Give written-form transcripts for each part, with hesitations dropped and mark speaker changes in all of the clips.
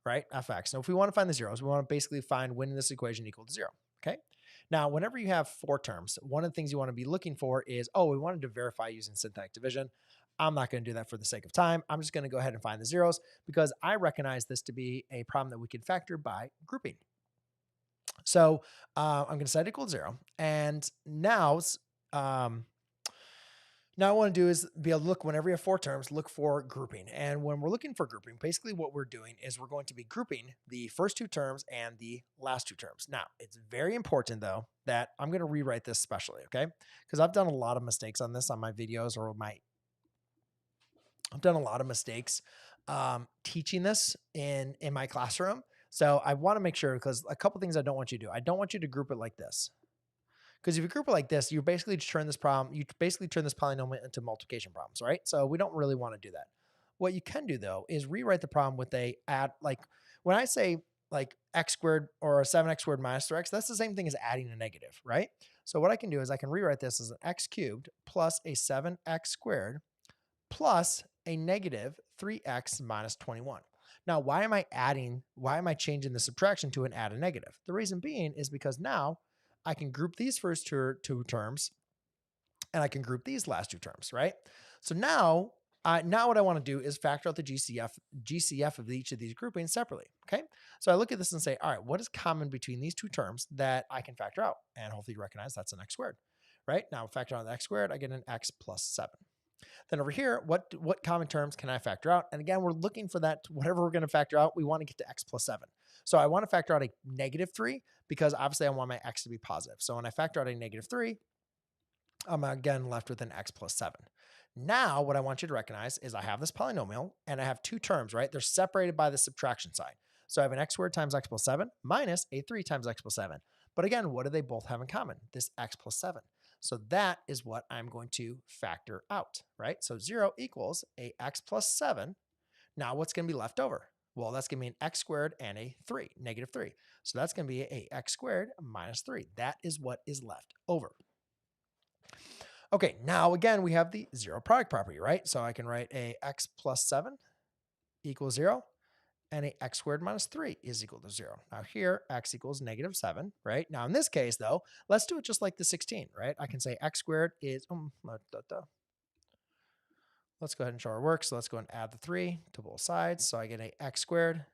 Speaker 1: right? Fx. So if we want to find the zeros, we want to basically find when this equation equal to 0, okay? Now, whenever you have 4 terms, one of the things you want to be looking for is, oh, we wanted to verify using synthetic division. I'm not going to do that for the sake of time. I'm just going to go ahead and find the zeros because I recognize this to be a problem that we can factor by grouping. So I'm going to set it equal to 0. And now, now what I want to do is be able to look, whenever you have 4 terms, look for grouping. And when we're looking for grouping, basically what we're doing is we're going to be grouping the first 2 terms and the last 2 terms. Now, it's very important though that I'm going to rewrite this specially, okay? Because I've done a lot of mistakes on this on my videos or I've done a lot of mistakes teaching this in my classroom. So I want to make sure, because a couple things I don't want you to do. I don't want you to group it like this. Because if you group it like this, you basically just turn this polynomial into multiplication problems, right? So we don't really want to do that. What you can do though is rewrite the problem with like when I say like x squared or a 7x squared minus 3x, that's the same thing as adding a negative, right? So what I can do is I can rewrite this as an x cubed plus a 7x squared plus a negative 3x minus 21. Now, why am I changing the subtraction to an add a negative? The reason being is because now I can group these first 2 terms and I can group these last 2 terms, right? So now what I want to do is factor out the GCF of each of these groupings separately, okay? So I look at this and say, all right, what is common between these 2 terms that I can factor out? And hopefully you recognize that's an x squared, right? Now factor out the x squared, I get an x plus 7. Then over here, what common terms can I factor out? And again, we're looking for that, whatever we're going to factor out, we want to get to x plus 7. So I want to factor out a negative 3 because obviously I want my x to be positive. So when I factor out a negative 3, I'm again left with an x plus 7. Now, what I want you to recognize is I have this polynomial and I have 2 terms, right? They're separated by the subtraction sign. So I have an x squared times x plus 7 minus a 3 times x plus 7. But again, what do they both have in common? This x plus 7. So that is what I'm going to factor out, right? So 0 equals a x plus 7. Now what's going to be left over? Well, that's going to be an x squared and a 3, negative 3. So that's going to be a x squared minus 3. That is what is left over. Okay, now again, we have the 0 product property, right? So I can write a x plus 7 equals 0 and a x squared minus 3 is equal to 0. Now here, x equals negative 7, right? Now in this case, though, let's do it just like the 16, right? I can say x squared is, let's go ahead and show our work. So let's go and add the 3 to both sides. So I get a x squared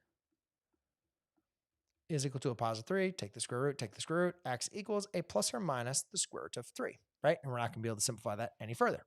Speaker 1: is equal to a positive 3. Take the square root, x equals a plus or minus the square root of 3, right? And we're not going to be able to simplify that any further.